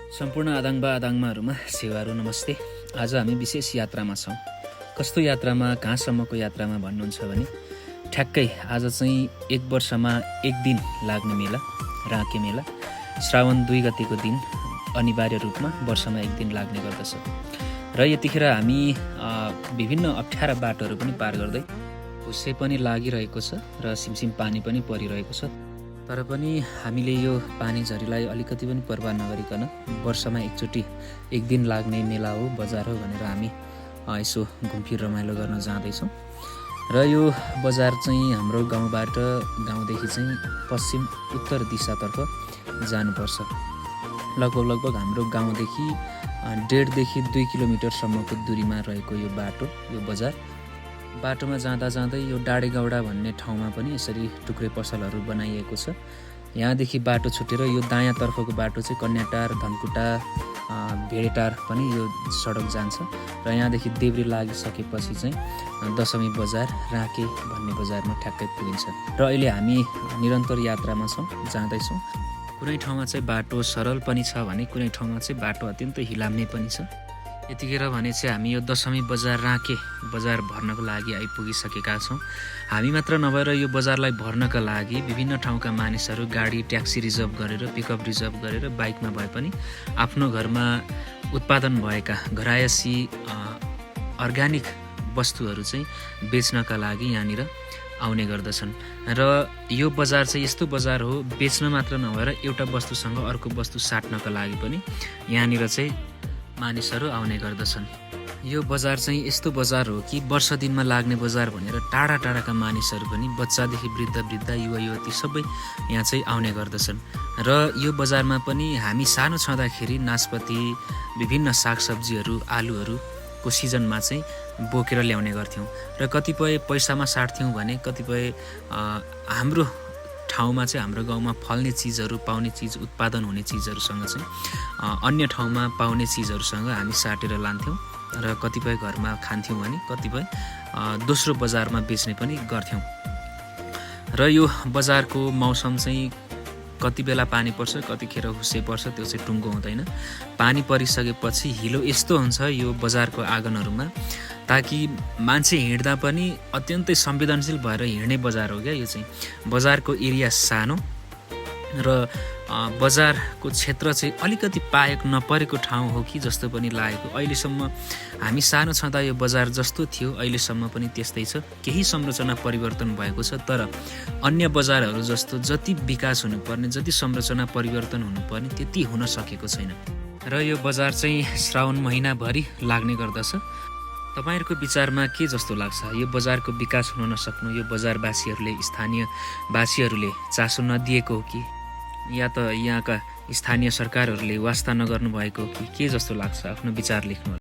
सम्पूर्ण आदाङबा आदाङमाहरूमा सेवाहरू नमस्ते। आज हामी विशेष यात्रामा छौँ। कस्तो यात्रामा, कहाँसम्मको यात्रामा भन्नुहुन्छ भने ठ्याक्कै आज चाहिँ 1 वर्षमा 1 दिन लाग्ने मेला, राँके मेला, श्रावण 2 गतेको दिन अनिवार्य रूपमा वर्षमा 1 दिन लाग्ने गर्दछ। र यतिखेर हामी विभिन्न अप्ठ्यारा बाटोहरू पनि पार गर्दै हुस्से पनि लागिरहेको छ र सिमसिम पानी पनि परिरहेको छ। तर पनि हामीले यो पानी झरीलाई अलिकति पनि परवाह नगरिकन वर्षमा एकचोटि 1 दिन लाग्ने मेला हो, बजार हो भनेर हामी यसो घुमफिर रमाइलो गर्न जाँदैछौँ। र यो बजार चाहिँ हाम्रो गाउँदेखि चाहिँ पश्चिम उत्तर दिशातर्फ जानुपर्छ। लगभग हाम्रो गाउँदेखि 1.5 देखि 2 किलोमिटरसम्मको दूरीमा रहेको यो बाटो, यो बजार। बाटोमा जाँदा यो डाडेगौडा भन्ने ठाउँमा पनि यसरी टुक्रे पसलहरू बनाइएको छ। यहाँदेखि बाटो छुटेर यो दायाँतर्फको बाटो चाहिँ कन्याटार, धनकुटा, भेडेटार पनि यो सडक जान्छ। र यहाँदेखि देब्रे लागिसकेपछि चाहिँ दशमी बजार, राँके भन्ने बजारमा ठ्याक्कै पुगिन्छ। र अहिले हामी निरन्तर यात्रामा छौँ, जाँदैछौँ। कुनै ठाउँमा चाहिँ बाटो सरल पनि छ भने कुनै ठाउँमा चाहिँ बाटो अत्यन्तै हिलाम्ने पनि छ। यतिखेर भने चाहिँ हामी यो दशमी बजार, राँके बजार भर्नको लागि आइपुगिसकेका छौँ। हामी मात्र नभएर यो बजारलाई भर्नका लागि विभिन्न ठाउँका मानिसहरू गाडी, ट्याक्सी रिजर्भ गरेर, पिकअप रिजर्भ गरेर बाइकमा भए पनि आफ्नो घरमा उत्पादन भएका घरायसी अर्ग्यानिक वस्तुहरू चाहिँ बेच्नका लागि यहाँनिर आउने गर्दछन्। र यो बजार चाहिँ यस्तो बजार हो, बेच्न मात्र नभएर एउटा वस्तुसँग अर्को वस्तु साट्नका लागि पनि यहाँनिर चाहिँ मानिसहरू आउने गर्दछन्। यो बजार चाहिँ यस्तो बजार हो कि वर्ष दिनमा लाग्ने बजार भनेर टाढा टाढाका मानिसहरू पनि, बच्चादेखि वृद्ध युवा युवती सबै यहाँ चाहिँ आउने गर्दछन्। र यो बजारमा पनि हामी सानो छँदाखेरि नासपति, विभिन्न सागसब्जीहरू, आलुहरूको सिजनमा चाहिँ बोकेर ल्याउने गर्थ्यौँ। र कतिपय पैसामा साट्थ्यौँ भने कतिपय हाम्रो ठाउँमा चाहिँ, हाम्रो गाउँमा फल्ने चिजहरू, पाउने चिज, उत्पादन हुने चिजहरूसँग चाहिँ अन्य ठाउँमा पाउने चिजहरूसँग हामी साटेर लान्थ्यौँ र कतिपय घरमा खान्थ्यौँ भने कतिपय दोस्रो बजारमा बेच्ने पनि गर्थ्यौँ। र यो बजारको मौसम चाहिँ कति बेला पानी पर्छ, कतिखेर हुस्से पर्छ, त्यो चाहिँ टुङ्गो हुँदैन। पानी परिसकेपछि हिलो यस्तो हुन्छ यो बजारको आँगनहरूमा, ताकि मान्छे हिँड्दा पनि अत्यन्तै संवेदनशील भएर हिँड्ने बजार हो क्या यो चाहिँ। बजारको एरिया सानो र बजारको क्षेत्र चाहिँ अलिकति पाएको नपरेको ठाउँ हो कि जस्तो पनि लागेको। अहिलेसम्म हामी सानो छँदा यो बजार जस्तो थियो अहिलेसम्म पनि त्यस्तै छ। केही संरचना परिवर्तन भएको छ, तर अन्य बजारहरू जस्तो जति विकास हुनुपर्ने, जति संरचना परिवर्तन हुनुपर्ने त्यति हुन सकेको छैन। र यो बजार चाहिँ श्रावण महिनाभरि लाग्ने गर्दछ। तपाईहरूको विचारमा के जस्तो लाग्छ? यो बजारको विकास हुन नसक्नु, यो बजारवासीहरूले, स्थानीयवासीहरूले चासो नदिएको हो कि, या त यहाँका स्थानीय सरकारहरूले वास्ता नगर्नु भएको हो कि, के जस्तो लाग्छ? आफ्नो विचार लेख्नु।